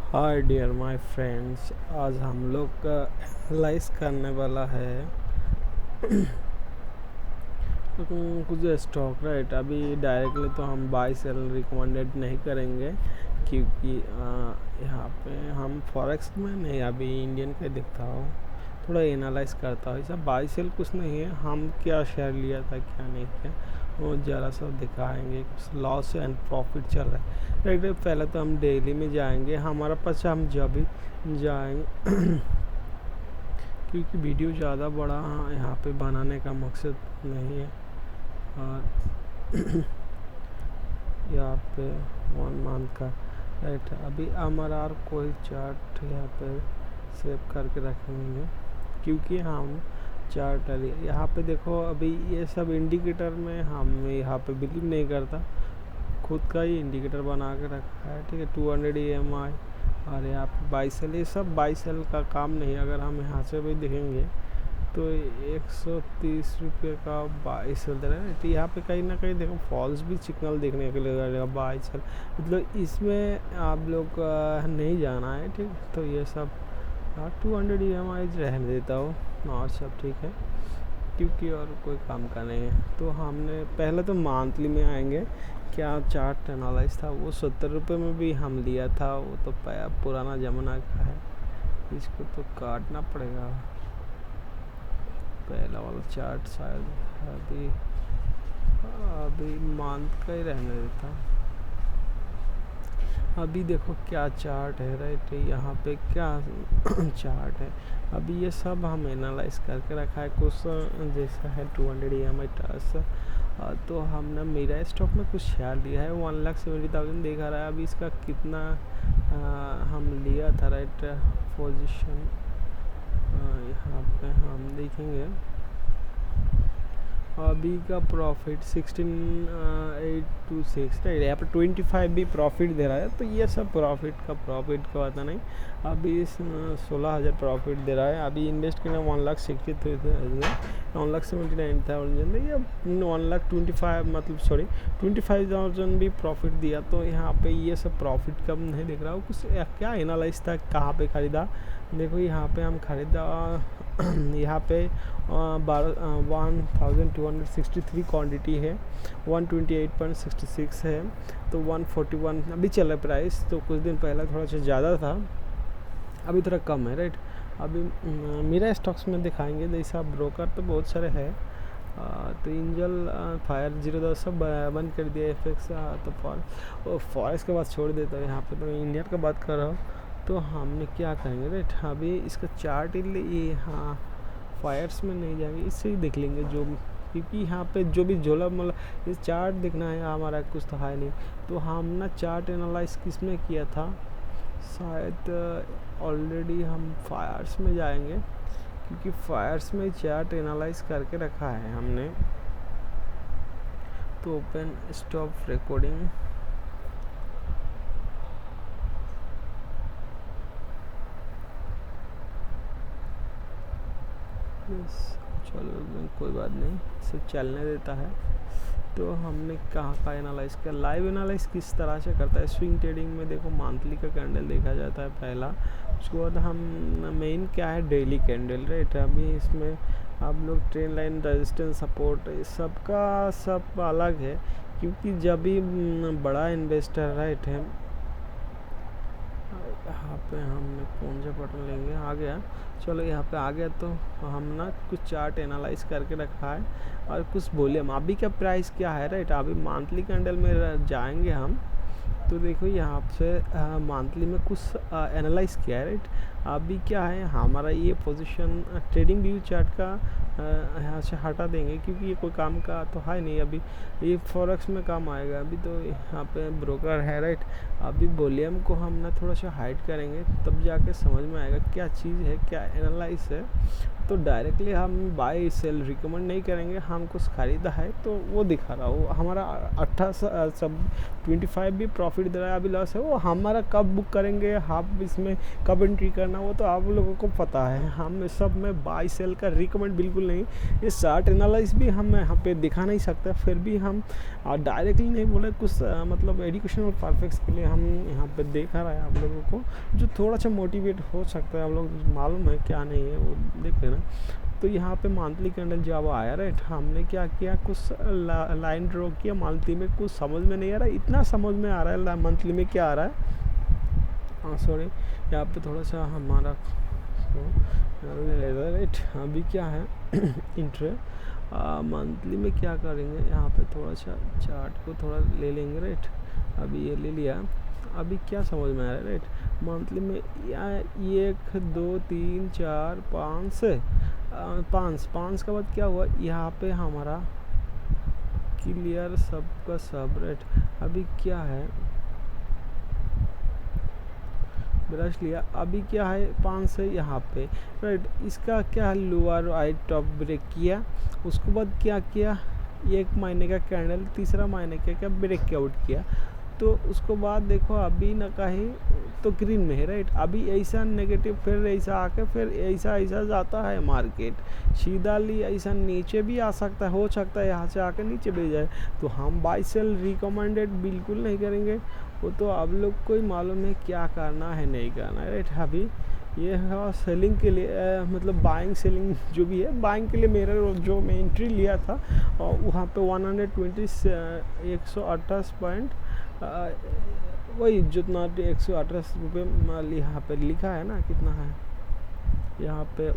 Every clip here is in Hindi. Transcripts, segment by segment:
हाय डियर माय फ्रेंड्स, आज हम लोग का एनालाइज करने वाला है कुछ स्टॉक राइट। अभी डायरेक्टली तो हम बाय सेल रिकमेंडेड नहीं करेंगे क्योंकि यहाँ पे हम फॉरेक्स में नहीं, अभी इंडियन का दिखता हो, थोड़ा एनालाइज करता हो। ऐसा बाय सेल कुछ नहीं है, हम क्या शेयर लिया था क्या नहीं किया वो ज़रा सा दिखाएंगे। कुछ लॉस एंड प्रॉफिट चल रहा है राइट। पहले तो हम डेली में जाएंगे, हमारा पास हम जब भी जाएंगे क्योंकि वीडियो ज़्यादा बड़ा यहाँ पे बनाने का मकसद नहीं है। और यहाँ पे 1 मंथ का राइट। अभी हमारा कोई चार्ट यहाँ पे सेव करके रखेंगे क्योंकि हम चार्ट यहाँ पे देखो। अभी ये सब इंडिकेटर में हम यहाँ पे बिलीव नहीं करता, खुद का ही इंडिकेटर बना के रखा है, ठीक है। 200 EMI और यहाँ पे बाई सेल, ये सब बाई सेल का काम नहीं। अगर हम यहाँ से भी देखेंगे तो 130 रुपये का बाई सेल दे रहा है। तो यहाँ पे कहीं ना कहीं देखो फॉल्स भी सिग्नल देखने के लिए बाई सेल, मतलब इसमें आप लोग नहीं जाना है, ठीक। तो ये सब 200 EMI रहने देता हूँ और सब ठीक है क्योंकि और कोई काम का नहीं है। तो हमने पहले तो मंथली में आएंगे। क्या चार्ट एनालाइज था वो 70 रुपये में भी हम लिया था, वो तो पुराना ज़माना का है, इसको तो काटना पड़ेगा। पहला वाला चार्ट शायद अभी मंथ का ही रहने देता। अभी देखो क्या चार्ट है राइट, यहाँ पे क्या चार्ट है। अभी ये सब हम एनालाइज करके रखा है। कुछ जैसा है 200 EMI टस, तो हमने मेरा स्टॉक में कुछ शेयर लिया है, 1,70,000 दिखा रहा है। अभी इसका कितना हम लिया था राइट पोजीशन, यहाँ पे हम देखेंगे। अभी का प्रॉफिट 16,826 राइट। यहाँ पर 25 भी प्रॉफिट दे रहा है, तो ये सब प्रॉफिट का पता नहीं। अभी 16,000 प्रॉफिट दे रहा है। अभी इन्वेस्ट करना 1,63,000, 1,79,000 या 1,25 मतलब 25,000 भी प्रॉफिट दिया। तो यहाँ पे ये सब प्रॉफिट कम नहीं दिख रहा हो। कुछ क्या एनालाइज था, कहाँ पे ख़रीदा। देखो यहाँ पे हम ख़रीदा यहाँ पे 1263 क्वांटिटी है, 128.66 है, तो 141 अभी चल रहा है प्राइस। तो कुछ दिन पहले थोड़ा सा ज़्यादा था, अभी थोड़ा कम है राइट। अभी मेरा स्टॉक्स में दिखाएंगे। जैसा ब्रोकर तो बहुत सारे हैं, तो एंजल फायर 0 सब बंद कर दिया। FX तो फॉरेक्स के बाद छोड़ देता है। यहाँ पे तो इंडियन का बात कर रहा हूँ। तो हमने क्या करेंगे राइट, अभी इसका चार्ट ये हाँ फायर्स में नहीं जाएंगे, इससे ही देख लेंगे जो, क्योंकि यहाँ पे जो भी झोला मतलब ये चार्ट देखना है हमारा, कुछ तो है नहीं। तो हम ना चार्ट एनालाइज किस में किया था, शायद ऑलरेडी हम फायर्स में जाएंगे क्योंकि फायर्स में चार्ट एनालाइज करके रखा है हमने। तो ओपन स्टॉप रिकॉर्डिंग, चलो कोई बात नहीं, इसे चलने देता है। तो हमने कहाँ का एनालाइज किया, लाइव एनालाइज किस तरह से करता है। स्विंग ट्रेडिंग में देखो मंथली का कैंडल देखा जाता है पहला, उसके बाद हम मेन क्या है डेली कैंडल राइट। अभी इसमें आप लोग ट्रेंड लाइन, रेजिस्टेंस, सपोर्ट सबका सब अलग है क्योंकि जब भी बड़ा इन्वेस्टर राइट है। यहाँ पे हमने कौन सा बटन लेंगे, आ गया। चलो यहाँ पे आ गया। तो हम ना कुछ चार्ट एनालाइज करके रखा है और कुछ वॉल्यूम। अभी का प्राइस क्या है राइट, अभी मंथली कैंडल में जाएंगे हम। तो देखो यहाँ से मंथली में कुछ एनालाइज किया है राइट। अभी क्या है हमारा ये पोजीशन ट्रेडिंग व्यू चार्ट का यहाँ से हटा देंगे क्योंकि ये कोई काम का तो है नहीं। अभी ये फॉरेक्स में काम आएगा। अभी तो यहाँ पे ब्रोकर है राइट। अभी वॉल्यूम को हम ना थोड़ा सा हाइड करेंगे, तब जाके समझ में आएगा क्या चीज़ है, क्या एनालाइज है। तो डायरेक्टली हम बाय सेल रिकमेंड नहीं करेंगे। हम कुछ ख़रीदा है तो वो दिखा रहा हूँ। हमारा 28 सब 25 भी प्रॉफिट प्रॉफिट दे रहा है अभी लॉस है, वो हमारा कब बुक करेंगे, हम इसमें कब एंट्री करना, वो तो आप लोगों को पता है। हम सब में बाई सेल का रिकमेंड बिल्कुल नहीं, ये चार्ट एनालाइज भी हम यहाँ पे दिखा नहीं सकते, फिर भी हम डायरेक्टली नहीं बोले, कुछ मतलब एजुकेशनल पर्पस के लिए हम यहाँ पे देखा रहा है आप लोगों को, जो थोड़ा सा मोटिवेट हो सकता है। आप लोग मालूम है क्या नहीं है वो देख लेना। तो यहाँ पे मंथली कैंडल जब आया राइट, हमने क्या किया, कुछ लाइन ड्रॉ किया मंथली में, कुछ समझ में नहीं आ रहा, इतना समझ में आ रहा है मंथली में क्या आ रहा है। सॉरी, यहाँ पे थोड़ा सा हमारा राइट, अभी क्या है इंट्रे मंथली में क्या करेंगे, यहाँ पे थोड़ा सा चार्ट को थोड़ा ले लेंगे राइट। अभी ये ले लिया, अभी क्या समझ में आ रहा है राइट, मंथली में 1 2 3 4 5 से 5 के बाद क्या हुआ, यहाँ पे हमारा क्लियर सबका सब राइट। अभी क्या है, ब्रश लिया, अभी क्या है 5 से यहाँ पे राइट, इसका क्या है लोअर आई टॉप ब्रेक किया, उसके बाद क्या किया, 1 महीने का कैंडल, तीसरा महीने का क्या ब्रेकआउट किया, तो उसको बाद देखो अभी ना कहीं तो ग्रीन में है राइट। अभी ऐसा नेगेटिव फिर ऐसा आके फिर ऐसा जाता है मार्केट, सीधा ली ऐसा नीचे भी आ सकता है, हो सकता है यहाँ से आके नीचे भी जाए, तो हम बाई सेल रिकमेंडेड बिल्कुल नहीं करेंगे, वो तो आप लोग को ही मालूम है क्या करना है नहीं करना है राइट। अभी ये है सेलिंग के लिए, मतलब बाइंग सेलिंग जो भी है, बाइंग के लिए मेरा जो मैं एंट्री लिया था और वहाँ पे 128 128 वही जितना 128 रुपये यहाँ पे लिखा है ना, कितना है यहाँ पे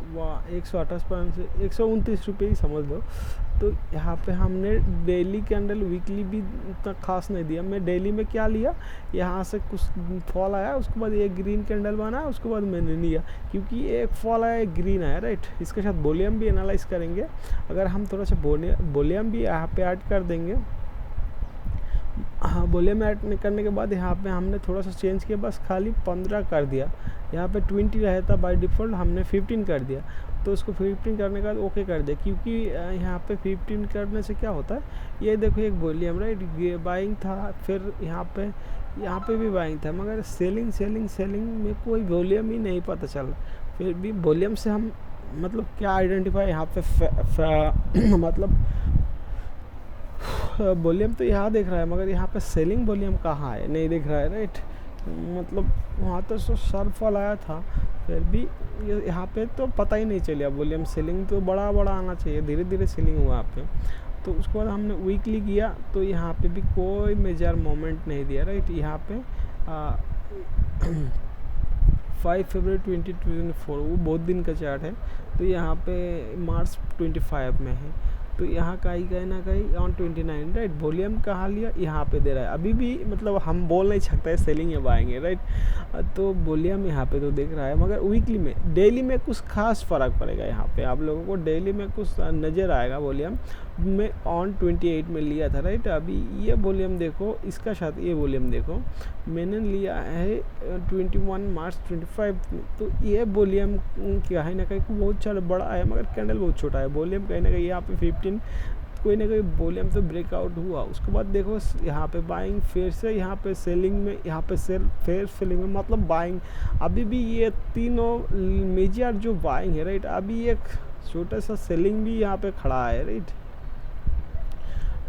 128 से 129 रुपये ही समझ लो। तो यहाँ पे हमने डेली कैंडल वीकली भी इतना खास नहीं दिया, मैं डेली में क्या लिया, यहाँ से कुछ फॉल आया, उसके बाद एक ग्रीन कैंडल बना, उसके बाद मैंने लिया, क्योंकि एक फॉल आया एक ग्रीन आया राइट। इसके साथ वॉल्यूम भी एनालाइज करेंगे, अगर हम थोड़ा सा वॉल्यूम भी यहाँ पे ऐड कर देंगे, हाँ वॉल्यूम ऐड करने के बाद यहाँ पे हमने थोड़ा सा चेंज किया, बस खाली 15 कर दिया, यहाँ पे 20 रहता बाय डिफ़ॉल्ट, हमने 15 कर दिया, तो उसको 15 करने के बाद ओके कर दिया, क्योंकि यहाँ पे 15 करने से क्या होता है, ये देखो एक वॉल्यूम राइट बाइंग था, फिर यहाँ पे भी बाइंग था, मगर सेलिंग में कोई वॉल्यूम ही नहीं पता चला। फिर भी वॉल्यूम से हम मतलब क्या आइडेंटिफाई यहाँ पे मतलब वॉल्यूम तो यहाँ देख रहा है, मगर यहाँ पे सेलिंग वॉल्यूम कहाँ है नहीं दिख रहा है राइट। मतलब वहाँ तो सर फॉल आया था, फिर भी यहाँ पे तो पता ही नहीं चलिया वॉल्यूम, सेलिंग तो बड़ा आना चाहिए, धीरे धीरे सेलिंग हुआ यहाँ पे। तो उसके बाद हमने वीकली किया, तो यहाँ पे भी कोई मेजर मोमेंट नहीं दिया राइट। यहाँ पे 5 फरवरी 2024 वो बहुत दिन का चार्ट है, तो यहाँ पे मार्च 25 में है, तो यहाँ कहीं ना कहीं ऑन 29 राइट। वॉल्यूम कहाँ लिया, यहाँ पे दे रहा है, अभी भी मतलब हम बोल नहीं सकते सेलिंग या बाएंगे राइट। तो वॉल्यूम यहाँ पे तो देख रहा है, मगर वीकली में डेली में कुछ खास फ़र्क पड़ेगा, यहाँ पे आप लोगों को डेली में कुछ नज़र आएगा। वॉल्यूम में ऑन 28 में लिया था राइट। अभी ये वॉल्यूम देखो, इसका साथ ये वॉल्यूम देखो, मैंने लिया है 21 मार्च 25, तो ये वॉल्यूम कहीं ना कहीं बहुत सारा बड़ा है, मगर कैंडल बहुत छोटा है। वॉल्यूम कहीं ना कहीं यहाँ पे 15 कोई ना कोई वॉल्यूम तो ब्रेकआउट हुआ। उसके बाद देखो यहाँ पे बाइंग, फिर से यहाँ पे सेलिंग में, यहाँ पे फिर सेलिंग में, मतलब बाइंग। अभी भी ये तीनों मेजर जो बाइंग है राइट, अभी एक छोटा सा सेलिंग भी यहाँ पे खड़ा है राइट।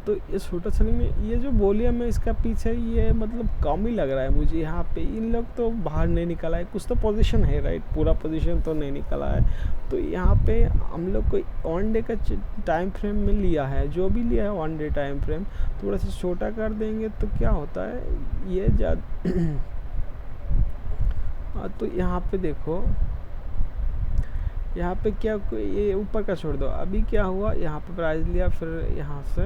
तो ये छोटा सेलिंग में ये जो वॉल्यूम है इसका पीछे ये मतलब कम ही लग रहा है मुझे। यहाँ पे इन लोग तो बाहर नहीं निकला है, कुछ तो पोजीशन है राइट, पूरा पोजीशन तो नहीं निकला है। तो यहाँ पे हम लोग को 1 डे का टाइम फ्रेम में लिया है, जो भी लिया है 1 डे टाइम फ्रेम, थोड़ा सा छोटा कर देंगे तो क्या होता है ये तो यहाँ पे देखो, यहाँ पे क्या, ये ऊपर का छोड़ दो। अभी क्या हुआ, यहाँ पे प्राइस लिया, फिर यहाँ से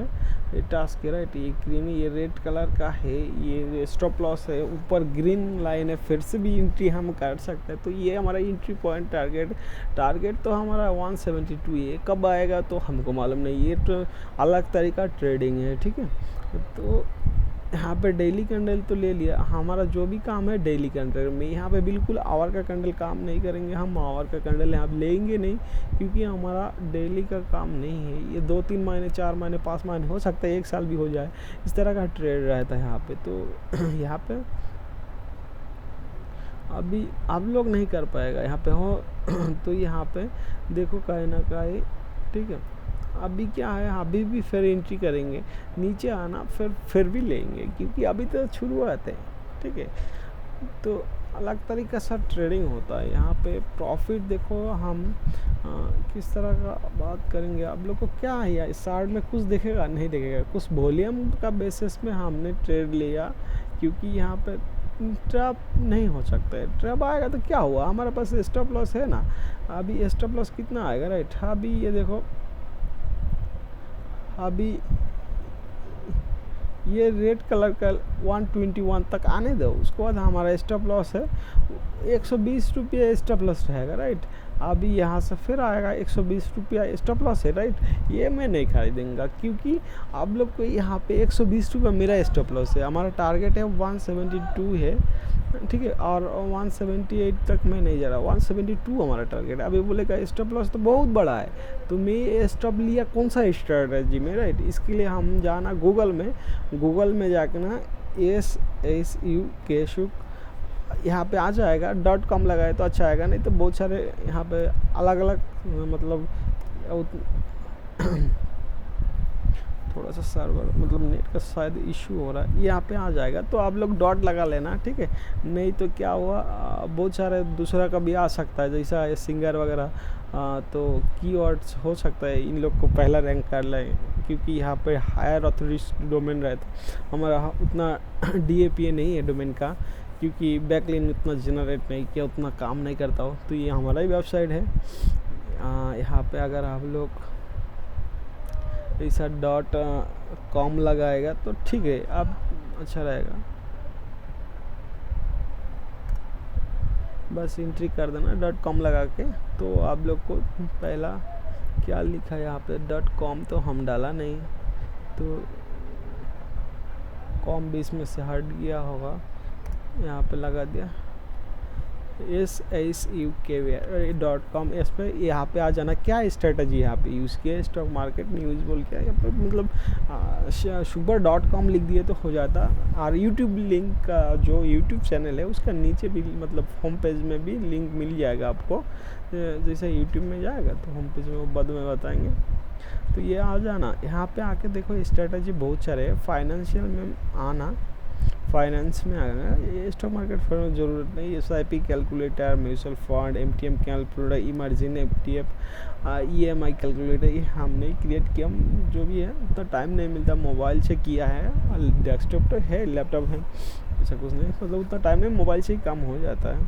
ये टास्क है राइट, ये ग्रीन, ये रेड कलर का है, ये स्टॉप लॉस है, ऊपर ग्रीन लाइन है, फिर से भी एंट्री हम कर सकते हैं। तो ये हमारा एंट्री पॉइंट टारगेट तो हमारा 172 है, कब आएगा तो हमको मालूम नहीं, ये तो अलग तरीका ट्रेडिंग है ठीक है। तो यहाँ पे डेली कैंडल तो ले लिया, हमारा जो भी काम है डेली कैंडल में, यहाँ पे बिल्कुल आवर का कैंडल काम नहीं करेंगे, हम आवर का कैंडल यहाँ लेंगे नहीं, क्योंकि हमारा डेली का काम नहीं है। ये 2-3 महीने, 4 महीने, 5 महीने, हो सकता है 1 साल भी हो जाए, इस तरह का ट्रेड रहता है यहाँ पे। तो यहाँ पे अभी आप लोग नहीं कर पाएगा यहाँ पे हो तो यहाँ पे देखो कहीं ना कहीं, ठीक है। अभी क्या है, अभी भी फिर एंट्री करेंगे, नीचे आना फिर भी लेंगे, क्योंकि अभी तो शुरुआत है, ठीक है। तो अलग तरीका सा ट्रेडिंग होता है यहाँ पे। प्रॉफिट देखो हम किस तरह का बात करेंगे, आप लोग को क्या है यार, चार्ट में कुछ दिखेगा नहीं दिखेगा, कुछ वॉल्यूम का बेसिस में हमने ट्रेड लिया, क्योंकि यहाँ पे ट्रैप नहीं हो सकता है। ट्रैप आएगा तो क्या हुआ, हमारे पास स्टॉप लॉस है ना। अभी स्टॉप लॉस कितना आएगा, राइट। अभी ये देखो, अभी ये रेड कलर का 121 तक आने दो, उसके बाद हमारा स्टॉप लॉस है 120 रुपये स्टॉप लॉस रहेगा, राइट। अभी यहाँ से फिर आएगा 120 रुपया स्टॉप लॉस है, राइट। ये मैं नहीं खरीदूंगा, क्योंकि आप लोग को यहाँ पे 120 रुपया मेरा स्टॉप लॉस है, हमारा टारगेट है 172 है, ठीक है। और 178 तक मैं नहीं जा रहा, 172 हमारा टारगेट है। अभी बोलेगा स्टॉप लॉस तो बहुत बड़ा है, तो मैं स्टॉप लिया कौन सा स्ट्रैटेजी में, राइट। इसके लिए हम जाना गूगल में जाकर ना SUK यहाँ पे आ जाएगा, .com लगाए तो अच्छा आएगा, नहीं तो बहुत सारे यहाँ पे अलग अलग मतलब थोड़ा सा सर्वर मतलब नेट का शायद इशू हो रहा है, यहाँ पे आ जाएगा तो आप लोग डॉट लगा लेना, ठीक है। नहीं तो क्या हुआ, बहुत सारे दूसरा का भी आ सकता है, जैसा सिंगर वगैरह, तो कीवर्ड्स हो सकता है इन लोग को पहला रैंक कर लें, क्योंकि यहाँ पे हायर ऑथोरिटी डोमेन रहता। हमारा उतना DAPA नहीं है डोमेन का, क्योंकि बैकलिन उतना जनरेट नहीं किया, उतना काम नहीं करता हो। तो ये हमारा ही वेबसाइट है। यहाँ पे अगर आप लोग ऐसा .com लगाएगा तो ठीक है, अब अच्छा रहेगा। बस एंट्री कर देना .com लगा के, तो आप लोग को पहला क्या लिखा है यहाँ पे .com, तो हम डाला नहीं, तो कॉम बीच में से हट गया होगा, यहाँ पे लगा दिया SUK.com। इस पे यहाँ पे आ जाना। क्या स्ट्रेटजी यहाँ पे यूज़ किया, स्टॉक मार्केट न्यूज़ बोल के यहाँ पे मतलब super.com लिख दिए तो हो जाता। और यूट्यूब लिंक का जो यूट्यूब चैनल है उसका नीचे भी मतलब होम पेज में भी लिंक मिल जाएगा आपको, जैसे यूट्यूब में जाएगा तो होम पेज में वो बाद में बताएंगे। तो ये आ जाना, यहाँ पे आके देखो स्ट्रेटजी बहुत सारे है। फाइनेंशियल में आना, फाइनेंस में आना, ये स्टॉक मार्केट फंड ज़रूरत नहीं। SIP calculator, mutual fund, MTM calculator, emerging FTF, EMI calculator, ये हमने क्रिएट किया। जो भी है उतना टाइम नहीं मिलता, मोबाइल से किया है, डेस्कटॉप तो है, लैपटॉप है, ऐसा कुछ नहीं, मतलब उतना टाइम में मोबाइल से ही काम हो जाता है।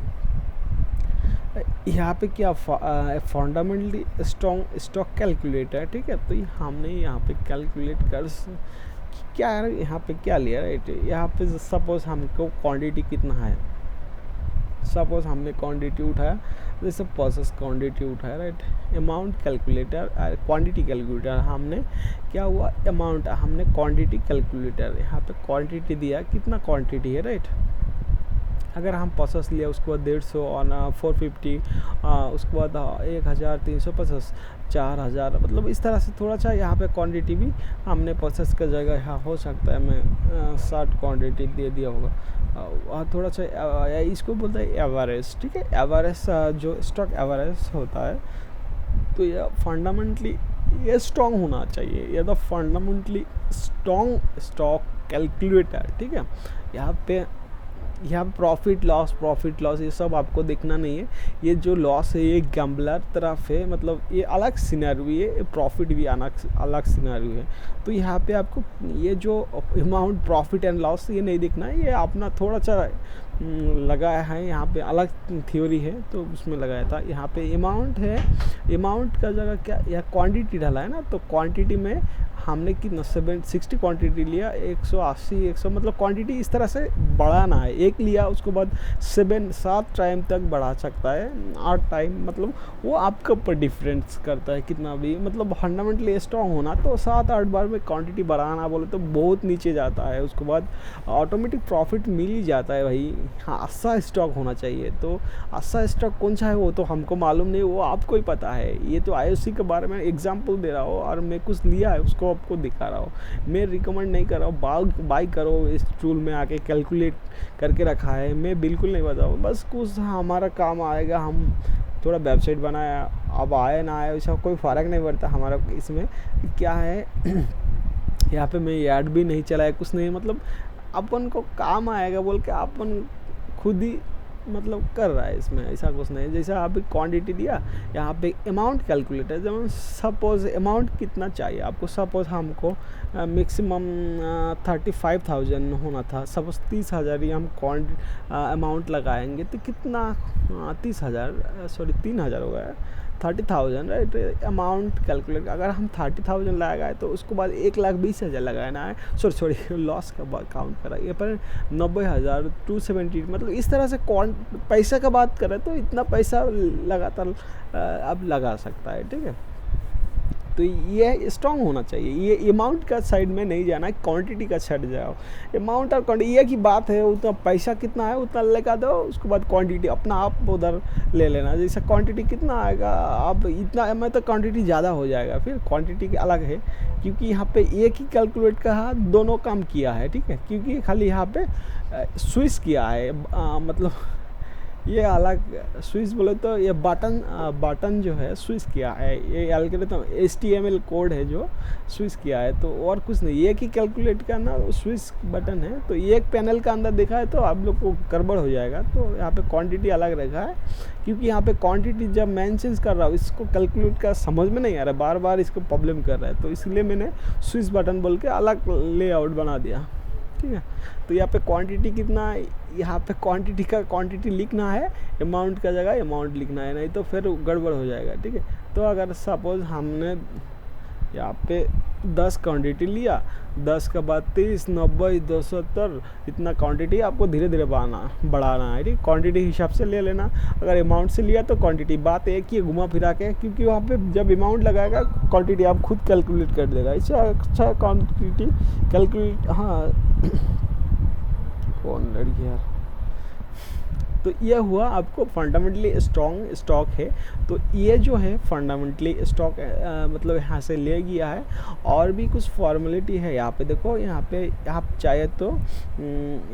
यहाँ पे क्या फंडामेंटली स्ट्रॉन्ग स्टॉक कैलकुलेटर, ठीक है। तो हमने यहाँ पे कैलकुलेट कर क्या है, यहाँ पे क्या लिया, राइट। यहाँ पे सपोज हमको क्वांटिटी कितना है, सपोज हमने क्वांटिटी उठाया, जैसे परचेस क्वांटिटी उठाया, right. Amount calculator, quantity calculator, हमने क्या हुआ अमाउंट, हमने क्वांटिटी कैलकुलेटर, यहाँ पे क्वांटिटी दिया कितना क्वांटिटी है, राइट। अगर हम परचेस लिया उसके बाद 150 और 450, उसके बाद 1350, 4000, मतलब इस तरह से थोड़ा सा यहाँ पे क्वांटिटी भी हमने परचेस का जगह यहाँ हो सकता है मैं 60 क्वांटिटी दे दिया होगा। थोड़ा सा इसको बोलते हैं एवरेज, ठीक है। एवरेज जो स्टॉक एवरेज होता है, तो ये फंडामेंटली ये स्ट्रॉन्ग होना चाहिए, ये तो फंडामेंटली स्ट्रॉन्ग स्टॉक कैलकुलेटर, ठीक है। यहाँ पे प्रॉफिट लॉस ये सब आपको देखना नहीं है। ये जो लॉस है ये गैम्बलर तरफ है, मतलब ये अलग सिनेरियो है, प्रॉफिट भी अलग सिनेरियो है। तो यहाँ पे आपको ये जो अमाउंट प्रॉफिट एंड लॉस ये नहीं देखना है, ये अपना थोड़ा सा लगाया है यहाँ पे, अलग थ्योरी है तो उसमें लगाया था। यहाँ पे अमाउंट है, अमाउंट का जगह क्या या क्वांटिटी डाला है ना, तो क्वांटिटी में हमने कितना 760 क्वांटिटी लिया, 180 100 मतलब क्वांटिटी इस तरह से बढ़ाना है। एक लिया उसके बाद 7 टाइम तक बढ़ा सकता है, 8 टाइम, मतलब वो आपके ऊपर डिफरेंस करता है कितना भी, मतलब फंडामेंटली स्ट्रॉन्ग होना तो 7-8 बार में क्वांटिटी बढ़ाना बोले तो बहुत नीचे जाता है, उसके बाद ऑटोमेटिक प्रॉफिट मिल ही जाता है भाई। हाँ, अच्छा स्टॉक होना चाहिए। तो अच्छा स्टॉक कौन सा है वो तो हमको मालूम नहीं, वो आपको ही पता है। ये तो IOC के बारे में एग्जांपल दे रहा हूँ और मैं कुछ लिया है उसको आपको दिखा रहा हूँ, मैं रिकमेंड नहीं कर रहा हूँ बाई करो। इस टूल में आके कैलकुलेट करके रखा है, मैं बिल्कुल नहीं बताऊँ, बस कुछ हमारा काम आएगा। हम थोड़ा वेबसाइट बनाया, अब आए ना आए वैसा कोई फ़र्क नहीं पड़ता हमारा इसमें क्या है। यहाँ पे मैं ऐड भी नहीं चलाया, कुछ नहीं, मतलब अपन को काम आएगा बोल के अपन खुद ही मतलब कर रहा है इसमें, ऐसा कुछ नहीं। जैसे आप क्वांटिटी दिया, यहाँ पे अमाउंट कैलकुलेटर, जब सपोज अमाउंट कितना चाहिए आपको, सपोज हमको मैक्सिमम 35,000 होना था, सपोज 30,000 ही हम अमाउंट लगाएंगे तो कितना 3,000 हो गया, 30,000 राइट। अमाउंट कैलकुलेट अगर हम 30,000 लगाए तो उसके बाद 1,20,000 लगाना है, सॉरी लॉस का काउंट करा ये पर 90,000 270, मतलब इस तरह से पैसा का बात करें तो इतना पैसा लगातार अब लगा सकता है, ठीक है। तो ये स्ट्रॉन्ग होना चाहिए, ये अमाउंट का साइड में नहीं जाना, क्वांटिटी का साइड जाओ। अमाउंट और क्वांटिटी ये की बात है, उतना पैसा कितना है उतना लगा दो, उसके बाद क्वांटिटी अपना आप उधर ले लेना। जैसे क्वांटिटी कितना आएगा आप इतना में तो क्वांटिटी ज़्यादा हो जाएगा, फिर क्वांटिटी की अलग है, क्योंकि यहाँ पे एक ही कैलकुलेट का दोनों काम किया है, ठीक है। क्योंकि खाली यहाँ पे स्विच किया है, मतलब ये अलग स्विच बोले तो ये बटन जो है स्विच किया है, ये एल्गोरिथम HTML कोड है जो स्विच किया है, तो और कुछ नहीं। एक ही कैलकुलेट का ना स्विच बटन है, तो एक पैनल का अंदर देखा है तो आप लोग को गड़बड़ हो जाएगा। तो यहाँ पे क्वांटिटी अलग रखा है, क्योंकि यहाँ पे क्वांटिटी जब मेंशन कर रहा हूँ इसको कैलकुलेट का समझ में नहीं आ रहा है, बार बार इसको प्रॉब्लम कर रहा है, तो इसलिए मैंने स्विच बटन बोल के अलग लेआउट बना दिया, ठीक है। तो यहाँ पे क्वांटिटी कितना, यहाँ पे क्वांटिटी लिखना है, अमाउंट का जगह अमाउंट लिखना है, नहीं तो फिर गड़बड़ हो जाएगा, ठीक है। तो अगर सपोज हमने यहाँ पे 10 क्वांटिटी लिया, 10 के बाद 30 90 270 इतना क्वांटिटी आपको धीरे धीरे बढ़ाना है, ठीक। क्वांटिटी हिसाब से ले लेना। अगर अमाउंट से लिया तो क्वांटिटी, बात एक ही घुमा फिरा के, क्योंकि वहाँ पे जब अमाउंट लगाएगा क्वांटिटी आप खुद कैलकुलेट कर देगा। इससे अच्छा क्वांटिटी कैलकुलेट, हाँ कौन लड़की यार। तो ये हुआ आपको फंडामेंटली स्ट्रॉन्ग स्टॉक है। तो ये जो है फंडामेंटली स्टॉक मतलब यहाँ से ले गया है। और भी कुछ फॉर्मेलिटी है यहाँ पे, देखो यहाँ पे आप चाहे तो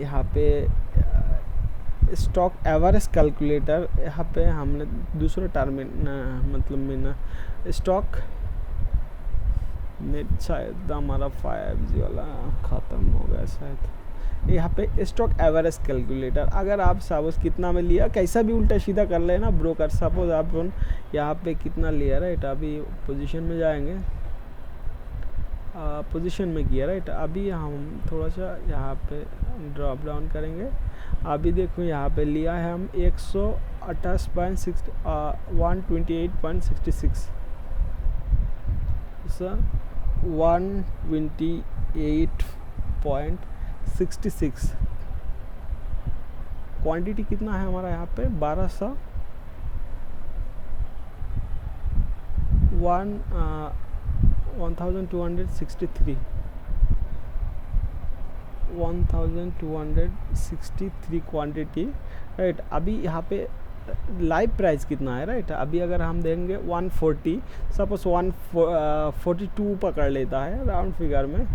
यहाँ पे स्टॉक एवरेज कैलकुलेटर, यहाँ पे हमने दूसरा टर्म मतलब में स्टॉक नेट शायद हमारा 5G वाला ख़त्म हो गया शायद। यहाँ पे स्टॉक एवरेज कैलकुलेटर, अगर आप सपोज कितना में लिया, कैसा भी उल्टा सीधा कर लेना ब्रोकर। सपोज आप यहाँ पे कितना लिया राइट, अभी पोजीशन में जाएंगे, पोजीशन में किया राइट। अभी हम थोड़ा सा यहाँ पे ड्रॉप डाउन करेंगे। अभी देखो यहाँ पे लिया है हम 128.66 128.66। क्वांटिटी कितना है हमारा यहाँ पे 1200 1263 क्वांटिटी राइट। अभी यहाँ पे लाइव प्राइस कितना है राइट। अभी अगर हम देंगे 140, सपोज 142 पकड़ लेता है राउंड फिगर में,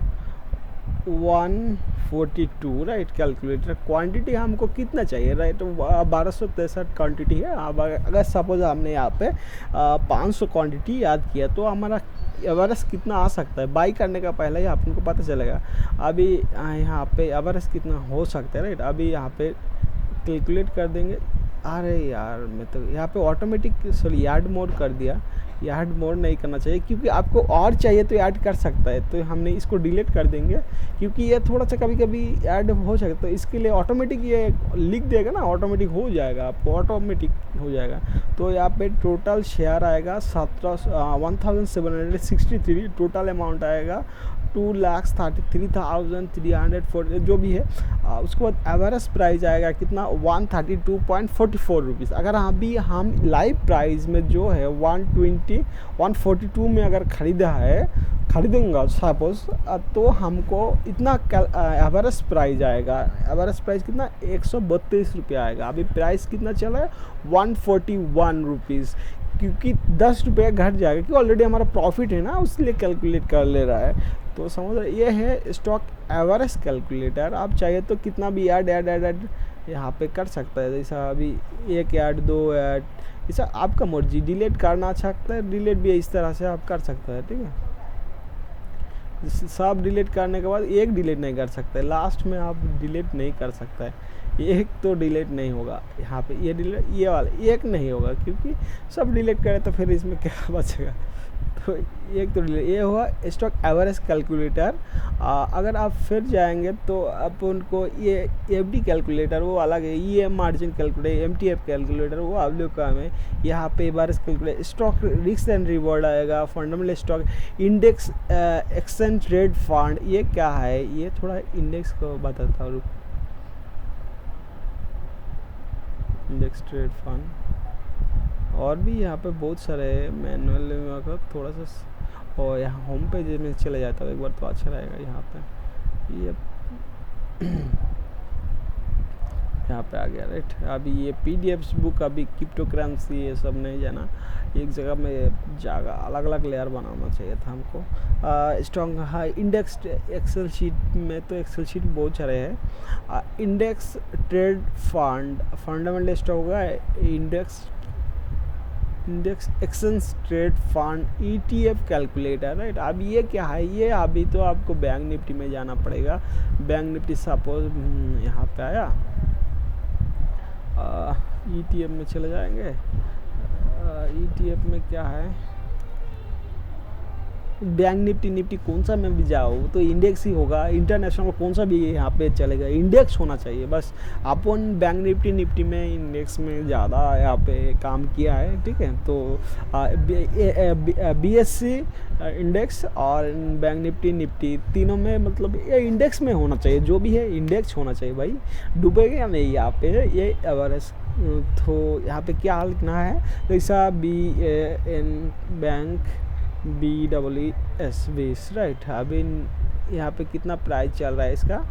142 राइट। कैलकुलेटर क्वांटिटी हमको कितना चाहिए राइट, 1263 क्वांटिटी है। अब अगर सपोज हमने यहाँ पे 500 क्वांटिटी याद किया तो हमारा एवरेज कितना आ सकता है, बाई करने का पहले ही आपको पता चलेगा। अभी यहाँ पे एवरेज कितना हो सकता है राइट। अभी यहाँ पे कैलकुलेट कर देंगे। अरे यार मैं तो यहाँ पे ऑटोमेटिक यार्ड मोड कर दिया, ऐड मोर नहीं करना चाहिए, क्योंकि आपको और चाहिए तो ऐड कर सकता है, तो हमने इसको डिलीट कर देंगे क्योंकि ये थोड़ा सा कभी कभी ऐड हो सकता है। तो इसके लिए ऑटोमेटिक ये लिख देगा ना, ऑटोमेटिक हो जाएगा, आपको ऑटोमेटिक हो जाएगा। तो यहाँ पे टोटल शेयर आएगा 1763, टोटल अमाउंट आएगा 2,33,340 जो भी है। उसके बाद एवरेज प्राइस आएगा कितना 132.44 रुपीज़। अगर अभी हम लाइव प्राइस में जो है 142 में अगर खरीदूंगा सपोज, तो हमको इतना एवरेज प्राइस आएगा। एवरेज प्राइस कितना 132 रुपया आएगा। अभी प्राइस कितना चला है 141 रुपीज़, क्योंकि 10 रुपये घट जाएगा, क्योंकि ऑलरेडी हमारा प्रॉफिट है ना, उसलिए कैलकुलेट कर ले रहा है। तो समझ रहे, ये है स्टॉक एवरेज कैलकुलेटर। आप चाहिए तो कितना भी ऐड यहाँ पे कर सकता है, जैसा अभी 1 ऐड 2 ऐड, ऐसा आपका मर्जी। डिलीट करना चाहता है, डिलीट भी इस तरह से आप कर सकते हैं, ठीक है। सब डिलीट करने के बाद एक डिलीट नहीं कर सकते, लास्ट में आप डिलीट नहीं कर सकता है, एक तो डिलीट नहीं होगा यहाँ पे। ये डिलीट, ये वाला एक नहीं होगा, क्योंकि सब डिलीट करें तो फिर इसमें क्या बचेगा। तो एक तो डिलीट, ये हुआ स्टॉक एवरेज कैलकुलेटर। अगर आप फिर जाएंगे तो आप उनको ये एफडी कैलकुलेटर वो अलग है, ये मार्जिन कैलकुलेटर, एमटीएफ कैलकुलेटर वो आप लोग का है। यहाँ पे average calculator, stock risk and reward आएगा, fundamental stock, index exchange trade fund. ये क्या है, ये थोड़ा इंडेक्स को बताता हूँ, इंडेक्स ट्रेड फंड। और भी यहाँ पे बहुत सारे मैनुअल में थोड़ा सा, और यहाँ होम पेज में चले जाता हूँ एक बार तो अच्छा रहेगा। यहाँ पे ये यहाँ पे आ गया, राइट। अभी ये पीडीएफ बुक, अभी क्रिप्टो करेंसी ये सब नहीं जाना, एक जगह में जागा अलग अलग लेयर बनाना चाहिए था हमको। स्ट्रॉन्ग हाँ, इंडेक्स एक्सेल शीट में तो एक्सेल शीट बहुत सारे हैं। Index trade fund, fundamental stock होगा, index exchange trade fund, ETF calculator, right. अब ये क्या है, ये अभी तो आपको बैंक निफ्टी में जाना पड़ेगा। बैंक निफ्टी सपोज यहाँ पे आया, ईटीएफ में चले जाएंगे। ईटीएफ में क्या है, बैंक निफ्टी कौन सा में भी जाओ तो इंडेक्स ही होगा, इंटरनेशनल कौन सा भी यहाँ पे चलेगा, इंडेक्स होना चाहिए बस। अपन बैंक निफ्टी में इंडेक्स में ज़्यादा यहाँ पे काम किया है, ठीक है। तो बीएससी इंडेक्स और बैंक निफ्टी तीनों में मतलब ये इंडेक्स में होना चाहिए, जो भी है इंडेक्स होना चाहिए भाई, डूबेगा नहीं यहाँ पे ये एवरेज। तो यहाँ पे क्या लिखना है, जैसा BAN बैंक BEES, राइट। अभी यहाँ पे कितना प्राइस चल रहा है इसका,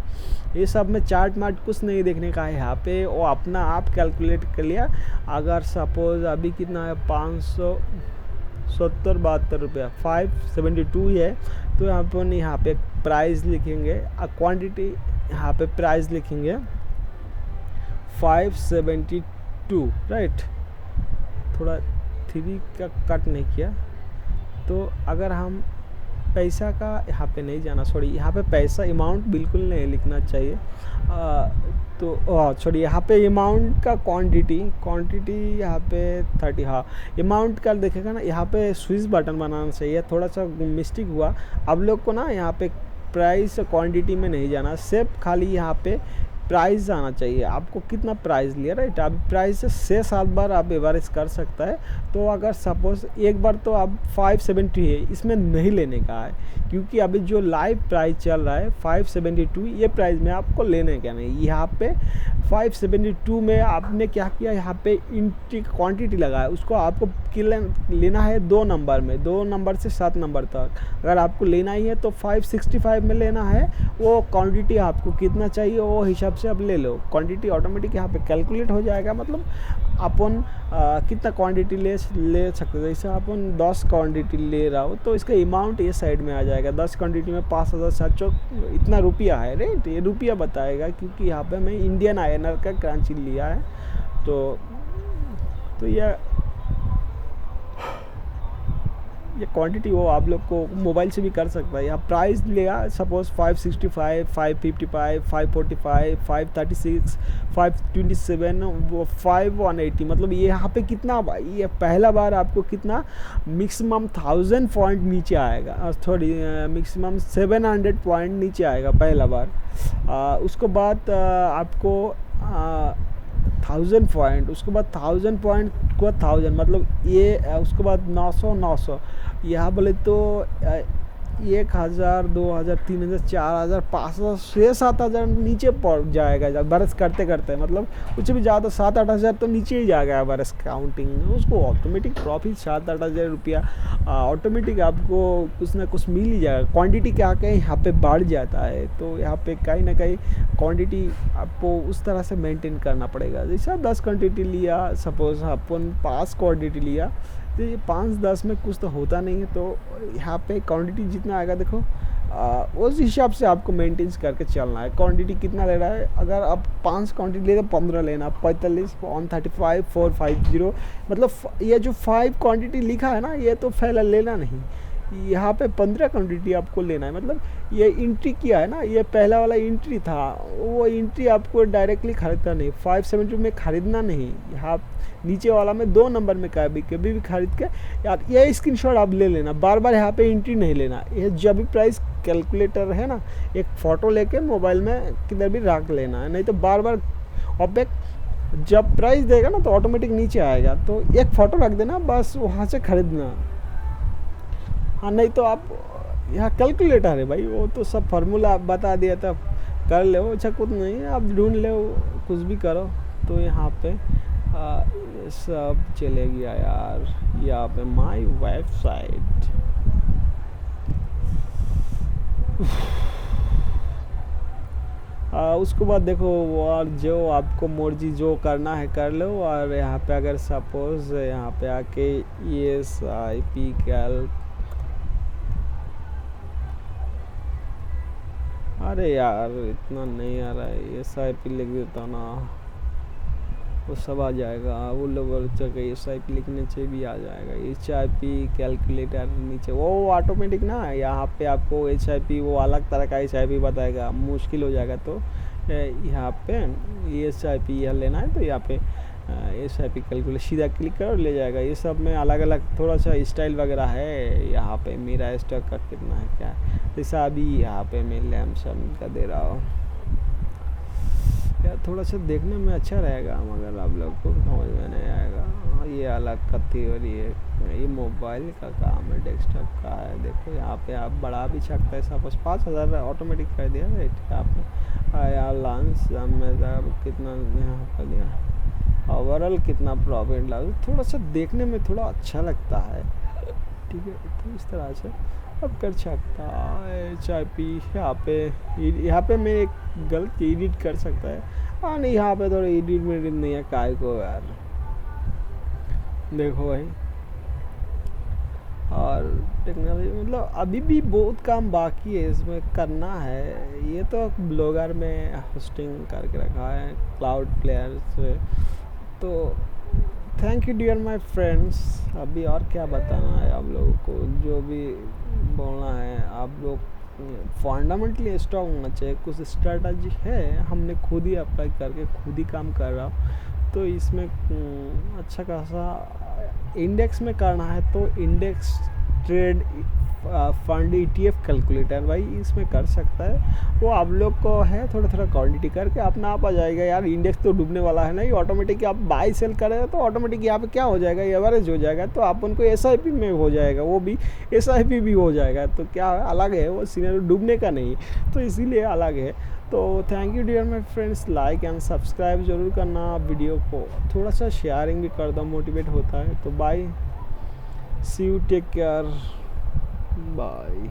ये सब में चार्ट मार्ट कुछ नहीं देखने का है यहाँ पे, वो अपना आप कैलकुलेट कर लिया। अगर सपोज अभी कितना है 570-72 रुपया, 572 है, तो यहाँ पे प्राइस लिखेंगे, क्वांटिटी यहाँ पे प्राइस लिखेंगे 572, राइट। थोड़ा 3 का कट नहीं किया। तो अगर हम पैसा का यहाँ पे नहीं जाना, सॉरी यहाँ पे पैसा अमाउंट बिल्कुल नहीं लिखना चाहिए। तो सॉरी यहाँ पे अमाउंट का क्वांटिटी यहाँ पे 30, हाँ अमाउंट का देखेगा ना, यहाँ पे स्विच बटन बनाना चाहिए, थोड़ा सा मिस्टेक हुआ। अब लोग को ना यहाँ पे प्राइस क्वांटिटी में नहीं जाना, सिर्फ खाली यहाँ पे प्राइस आना चाहिए, आपको कितना प्राइस लिया, राइट। अब प्राइस से 6-7 बार आप एवरेज कर सकता है। तो अगर सपोज एक बार तो आप 570 है, इसमें नहीं लेने का है, क्योंकि अभी जो लाइव प्राइस चल रहा है 572, ये प्राइस में आपको लेने का नहीं। यहाँ पे 572 में आपने क्या किया, यहाँ पे इंटी क्वांटिटी लगाया, उसको आपको लेना है 2 नंबर में, 2 नंबर से 7 नंबर तक। अगर आपको लेना ही है तो 565 में लेना है। वो क्वांटिटी आपको कितना चाहिए वो हिसाब से आप ले लो, क्वांटिटी ऑटोमेटिक यहाँ पे कैलकुलेट हो जाएगा। मतलब अपन कितना क्वांटिटी ले सकते हैं, जैसे अपन 10 क्वांटिटी ले रहा हो तो इसका अमाउंट ये साइड में आ जाएगा। 10 क्वांटिटी में 5,700 इतना रुपया है, राइट। ये रुपया बताएगा, क्योंकि यहाँ पे मैं इंडियन INR का करेंसी लिया है। तो ये क्वांटिटी वो आप लोग को मोबाइल से भी कर सकता है। यहाँ प्राइस लेगा सपोज 565, 555, 545, 536, 527, वो 5180, मतलब ये यहाँ पे कितना, ये पहला बार आपको कितना मैक्सिमम 1000 पॉइंट नीचे आएगा, सॉरी मैक्सिमम 700 पॉइंट नीचे आएगा पहला बार। उसके बाद आपको 1000 पॉइंट, उसके बाद 1000 पॉइंट को 1000, मतलब ये उसके बाद 900 यहाँ बोले तो 1000, 2000, 3000, 4000, 5000, 6-7 नीचे पड़ जाएगा बरस करते करते, मतलब कुछ भी ज़्यादा 7-8 हज़ार तो नीचे ही जाएगा बरस काउंटिंग में। उसको ऑटोमेटिक प्रॉफिट 7-8 हज़ार रुपया ऑटोमेटिक आपको कुछ ना कुछ मिल ही जाएगा। क्वांटिटी क्या कहीं यहाँ पे बढ़ जाता है, तो यहाँ पे कहीं ना कहीं क्वांटिटी आपको उस तरह से मेंटेन करना पड़ेगा। जैसे 10 क्वांटिटी लिया, सपोज अपन 5 क्वांटिटी लिया, तो ये 5-10 में कुछ तो होता नहीं है, तो यहाँ पे क्वांटिटी जितना आएगा देखो उस हिसाब से आपको मेंटेन करके चलना है। क्वांटिटी कितना ले रहा है, अगर आप 5 क्वांटिटी ले तो 15 लेना, 45, 135, 450, मतलब ये जो 5 क्वांटिटी लिखा है ना, ये तो फैला लेना नहीं, यहाँ पे 15 क्वांटिटी आपको लेना है। मतलब ये एंट्री किया है ना, ये पहला वाला एंट्री था, वो एंट्री आपको डायरेक्टली खरीदना नहीं, 570 में खरीदना नहीं, यहाँ नीचे वाला में 2 नंबर में कभी भी खरीद के यार ये स्क्रीनशॉट आप ले लेना, बार बार यहाँ पे एंट्री नहीं लेना। ये जब भी प्राइस कैलकुलेटर है ना, एक फ़ोटो लेके मोबाइल में किधर भी रख लेना है, नहीं तो बार बार ऑपेक जब प्राइस देगा ना तो ऑटोमेटिक नीचे आएगा, तो एक फ़ोटो रख देना बस, वहाँ से खरीदना। हाँ, नहीं तो आप यहाँ कैलकुलेटर है भाई, वो तो सब फार्मूला आप बता दिया था, कर ले, अच्छा कुछ नहीं, आप ढूंढ ले कुछ भी करो। तो यहाँ पे सब चले गया यार, यहाँ पे माई वेबसाइट। उसके बाद देखो और जो आपको मर्जी जो करना है कर लो। और यहाँ पे अगर सपोज यहाँ पे आके ESIP कैल, अरे यार इतना नहीं आ रहा है, ESIP लिख देता ना वो सब आ जाएगा, वो लोग जगह ESIP लिखने से भी आ जाएगा। HIP कैलकुलेटर नीचे वो ऑटोमेटिक ना, यहाँ पे आपको HIP वो अलग तरह का HIP बताएगा, मुश्किल हो जाएगा। तो यहाँ पे ESIP यह लेना है तो यहाँ पे SIP कैलकुलेटर सीधा क्लिक करो, ले जाएगा। ये सब में अलग अलग थोड़ा सा स्टाइल वगैरह है। यहाँ पे मेरा स्टॉक का कितना है क्या, जैसा अभी यहाँ पे मैं लैमसन का दे रहा हूँ यार, थोड़ा सा देखने में अच्छा रहेगा मगर आप लोग को समझ में नहीं आएगा। ये अलग का थ्योरी है, ये मोबाइल का काम है, डेस्कटॉप का है। देखो यहाँ पे आप बढ़ा भी सकते हैं, सपोज 5000 ऑटोमेटिक कर दिया रेट आपने यार। लॉन्च में कितना यहाँ पर दिया, ओवरऑल कितना प्रॉफिट लगा, थोड़ा सा देखने में थोड़ा अच्छा लगता है, ठीक है। तो इस तरह से अब कर सकता है। HIP यहाँ पे मैं एक गलत एडिट कर सकता है, हाँ नहीं यहाँ पे थोड़ा एडिट मेडिट नहीं है, काय को यार देखो भाई। और टेक्नोलॉजी मतलब अभी भी बहुत काम बाकी है, इसमें करना है। ये तो ब्लॉगर में होस्टिंग करके रखा है क्लाउड प्लेयर से। तो thank you dear my friends. अभी और क्या बताना है आप लोगों को, जो भी बोलना है आप लोग, फंडामेंटली स्ट्रॉन्ग होना चाहिए। कुछ स्ट्रेटजी है, हमने खुद ही अप्लाई करके खुद ही काम कर रहा हूँ, तो इसमें अच्छा खासा इंडेक्स में करना है तो index trade fund ETF calculator भाई इसमें कर सकता है। वो आप लोग को है थोड़ा थोड़ा क्वांटिटी करके अपना आप आ जाएगा यार। इंडेक्स तो डूबने वाला है नहीं, ऑटोमेटिक आप बाई सेल करेगा तो ऑटोमेटिक यहाँ पे क्या हो जाएगा, एवरेज हो जाएगा, तो आप उनको SIP में हो जाएगा, वो भी SIP भी हो जाएगा। तो क्या अलग है वो सीनियर, डूबने का नहीं, तो इसीलिए अलग है। तो thank you dear my friends, like and subscribe ज़रूर करना, वीडियो को थोड़ा सा शेयरिंग भी कर दो, मोटिवेट होता है। तो bye, see you, take care, bye.